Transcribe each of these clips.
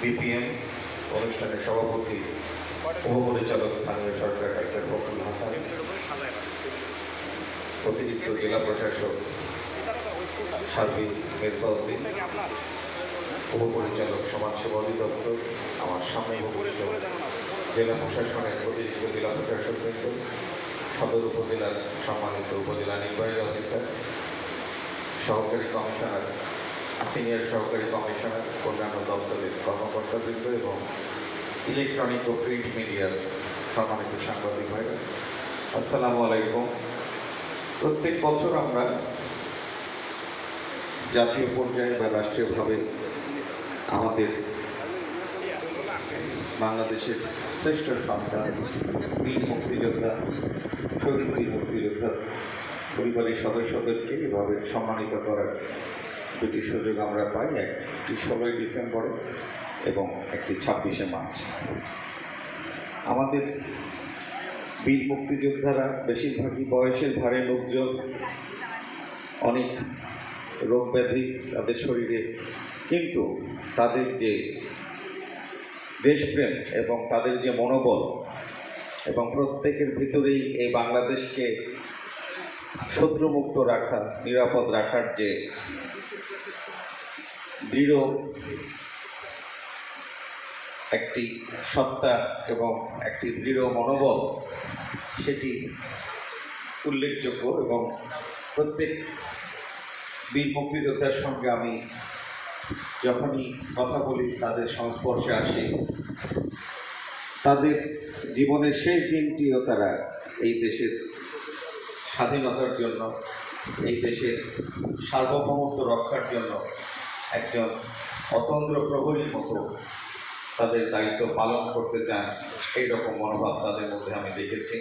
BPM অনুষ্ঠানের সভাপতি উপপরিচালক স্থানীয় সরকার ডাক্তার ফখরুল হাসান, অতিরিক্ত জেলা প্রশাসক সার্বিক মেজবাউদ্দিন, উপপরিচালক সমাজসেবা অধিদপ্তর, আমার সামনে উপস্থিত জেলা প্রশাসনের অতিরিক্ত জেলা প্রশাসকবৃন্দ, সদর উপজেলার সম্মানিত উপজেলা নির্বাহী অফিসার, সহকারী কমিশনার, সিনিয়র সহকারী কমিশনার, অন্যান্য দপ্তরের কর্মকর্তাবৃন্দ এবং ইলেকট্রনিক ও প্রিন্ট মিডিয়ার সম্মানিত সাংবাদিক ভাইরা, আসসালামু আলাইকুম। প্রত্যেক বছর আমরা জাতীয় পর্যায়ে বা রাষ্ট্রীয়ভাবে আমাদের বাংলাদেশের শ্রেষ্ঠ সন্তান বীর মুক্তিযোদ্ধা, শহীদ বীর মুক্তিযোদ্ধা পরিবারের সদস্যদেরকে এভাবে সম্মানিত করার দুটি সুযোগ আমরা পাই, একটি 16ই ডিসেম্বরে এবং একটি 26শে মার্চ। আমাদের বীর মুক্তিযোদ্ধারা বেশিরভাগই বয়সের ভারে লোকজন, অনেক রোগ ব্যাধি তাদের শরীরে, কিন্তু তাদের যে দেশপ্রেম এবং তাদের যে মনোবল এবং প্রত্যেকের ভিতরেই এই বাংলাদেশকে শত্রুমুক্ত রাখা, নিরাপদ রাখার যে দৃঢ় একটি সত্তা এবং একটি দৃঢ় মনোবল, সেটি উল্লেখযোগ্য। এবং প্রত্যেক বীর মুক্তিযোদ্ধার সঙ্গে আমি যখনই কথা বলি, তাদের সংস্পর্শে আসি, তাদের জীবনের শেষ দিনটিও তারা এই দেশের স্বাধীনতার জন্য, এই দেশের সার্বভৌমত্ব রক্ষার জন্য একজন অতন্দ্র প্রহরীর মতো তাদের দায়িত্ব পালন করতে চান, এইরকম মনোভাব তাদের মধ্যে আমি দেখেছি।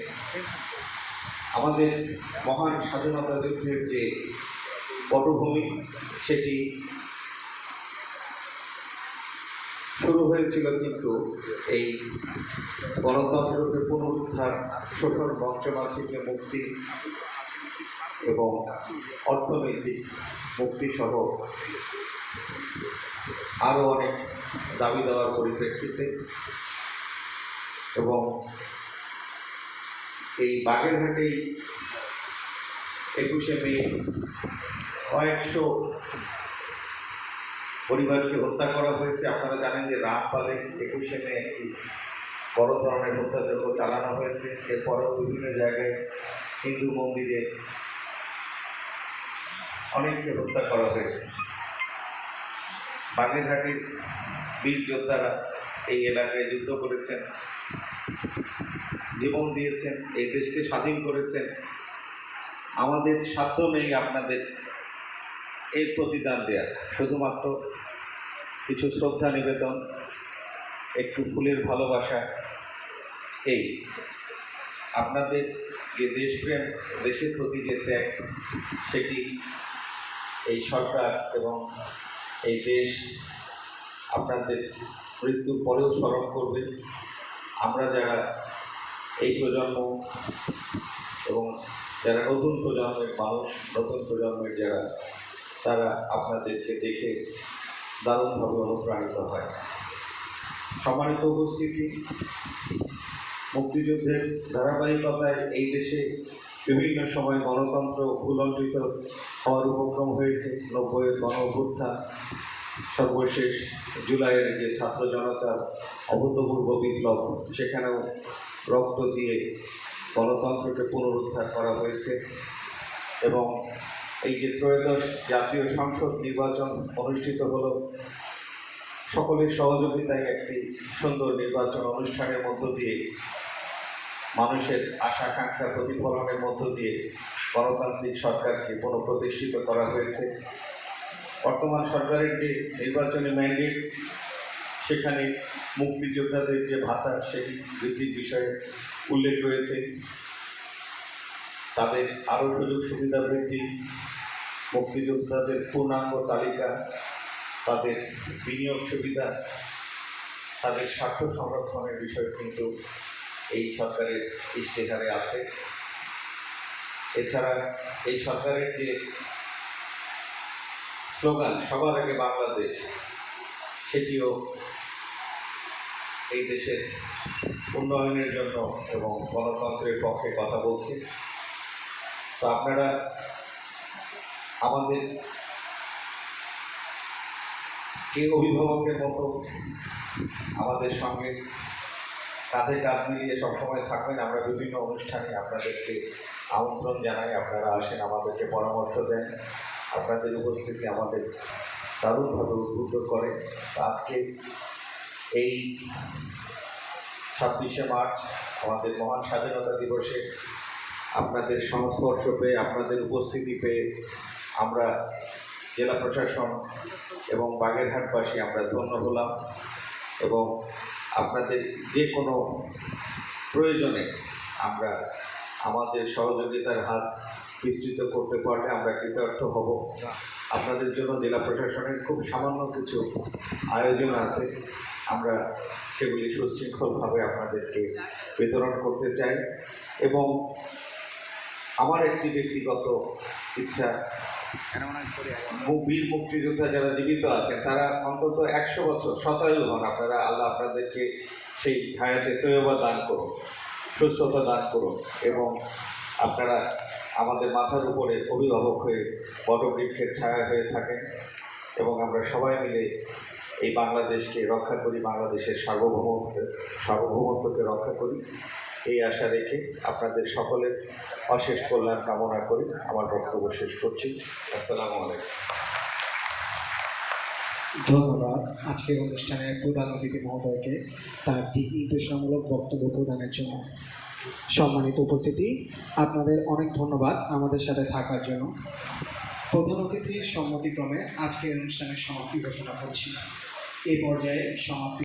আমাদের মহান স্বাধীনতা যুদ্ধের যে পটভূমি, সেটি শুরু হয়েছিল কিন্তু এই গণতন্ত্রকে পুনরুদ্ধার, শোষণ বঞ্চনা থেকে মুক্তি এবং অর্থনৈতিক মুক্তিসহ আরও অনেক দাবি দেওয়ার পরিপ্রেক্ষিতে। এবং এই বাগেরহাটেই 21শে মে কয়েকশো পরিবারকে হত্যা করা হয়েছে। আপনারা জানেন যে রামপালে 21শে মে একটি বড় ধরনের হত্যাযজ্ঞ চালানো হয়েছে। এরপরেও বিভিন্ন জায়গায় হিন্দু মন্দিরে অনেককে হত্যা করা হয়েছে। বাগেরহাটের বীর যোদ্ধারা এই এলাকায় যুদ্ধ করেছেন, জীবন দিয়েছেন, এই দেশকে স্বাধীন করেছেন। আমাদের সাধ্য নেই আপনাদের এর প্রতিদান দেওয়ার, শুধুমাত্র কিছু শ্রদ্ধা নিবেদন, একটু ফুলের ভালোবাসা, এই আপনাদের যে দেশপ্রেম, দেশের প্রতি যে ত্যাগ, সেটি এই সরকার এবং এই দেশ আপনাদের মৃত্যুর পরেও স্মরণ করবে। আমরা যারা এই প্রজন্ম এবং যারা নতুন প্রজন্মের মানুষ, নতুন প্রজন্মের যারা, তারা আপনাদেরকে দেখে দারুণভাবে অনুপ্রাণিত হয়। সম্মানিত উপস্থিতি, মুক্তিযুদ্ধের ধারাবাহিকতায় এই দেশে বিভিন্ন সময় গণতন্ত্র ভুলণ্ঠিত হওয়ার উপক্রম হয়েছে। 90-এর গণ অভ্যুত্থান, সর্বশেষ জুলাইয়ের যে ছাত্র জনতার অভূতপূর্ব বিপ্লব, সেখানেও রক্ত দিয়ে গণতন্ত্রকে পুনরুদ্ধার করা হয়েছে। এবং এই যে ত্রয়োদশ জাতীয় সংসদ নির্বাচন অনুষ্ঠিত হলো, সকলের সহযোগিতায় একটি সুন্দর নির্বাচন অনুষ্ঠানের মধ্য দিয়ে, মানুষের আশা আকাঙ্ক্ষা প্রতিফলনের মধ্য দিয়ে গণতান্ত্রিক সরকারকে পুনঃপ্রতিষ্ঠিত করা হয়েছে। বর্তমান সরকারের যে নির্বাচনী ম্যান্ডেট, সেখানে মুক্তিযোদ্ধাদের যে ভাতা, সেটি বৃদ্ধির বিষয়ে উল্লেখ রয়েছে। তাদের আরও সুযোগ সুবিধা বৃদ্ধি, মুক্তিযোদ্ধাদের পূর্ণাঙ্গ তালিকা, তাদের বিনিয়োগ সুবিধা, তাদের স্বার্থ সংরক্ষণের বিষয় কিন্তু এই সরকারের ইশতেহারে আছে। এছাড়া এই সরকারের যে স্লোগান, সবার আগে বাংলাদেশ, সেটিও এই দেশের উন্নয়নের জন্য এবং গণতন্ত্রের পক্ষে কথা বলছি। তো আপনারা আমাদের কে অভিভাবকের মতো আমাদের সঙ্গে কাঁধে কাঁধ মিলিয়ে সবসময় থাকবেন। আমরা বিভিন্ন অনুষ্ঠানে আপনাদেরকে আমন্ত্রণ জানাই, আপনারা আসেন, আমাদেরকে পরামর্শ দেন। আপনাদের উপস্থিতি আমাদের দারুণভাবে উদ্বুদ্ধ করে। আজকে এই 26শে মার্চ আমাদের মহান স্বাধীনতা দিবসে আপনাদের সংস্পর্শ পেয়ে, আপনাদের উপস্থিতি পেয়ে আমরা জেলা প্রশাসন এবং বাগেরহাটবাসী আমরা ধন্য হলাম। এবং আপনাদের যে কোনো প্রয়োজনে আমরা আমাদের সহযোগিতার হাত বিস্তৃত করতে পারলে আমরা কৃতার্থ হব। আপনাদের জন্য জেলা প্রশাসনের খুব সামান্য কিছু আয়োজন আছে, আমরা সেগুলি সুশৃঙ্খলভাবে আপনাদেরকে বিতরণ করতে চাই। এবং আমার একটি ব্যক্তিগত ইচ্ছা, বীর মুক্তিযোদ্ধা যারা জীবিত আছেন তারা অন্তত 100 বছর শতায়ু হন। আপনারা, আল্লাহ আপনাদেরকে সেই হায়াতে তৈয়বা দান করুন, সুস্থতা দান করুন এবং আপনারা আমাদের মাথার উপরে অভিভাবক হয়ে বটবৃক্ষের ছায়া হয়ে থাকেন এবং আমরা সবাই মিলে এই বাংলাদেশকে রক্ষা করি, বাংলাদেশের সার্বভৌমত্বকে রক্ষা করি, এই আশা রেখে আপনাদের সকলের অশেষ কল্যাণ কামনা করি আমার বক্তব্য শেষ করছি। আসসালামু আলাইকুম। ধন্যবাদ আজকের অনুষ্ঠানের প্রধান অতিথি মহোদয়কে তার দিক নির্দেশনামূলক বক্তব্য প্রদানের জন্য। সম্মানিত উপস্থিতি, আপনাদের অনেক ধন্যবাদ আমাদের সাথে থাকার জন্য। প্রধান অতিথির সম্মতিক্রমে আজকের অনুষ্ঠানের সমাপ্তি ঘোষণা করছি। এই পর্যায়ে সমাপ্তি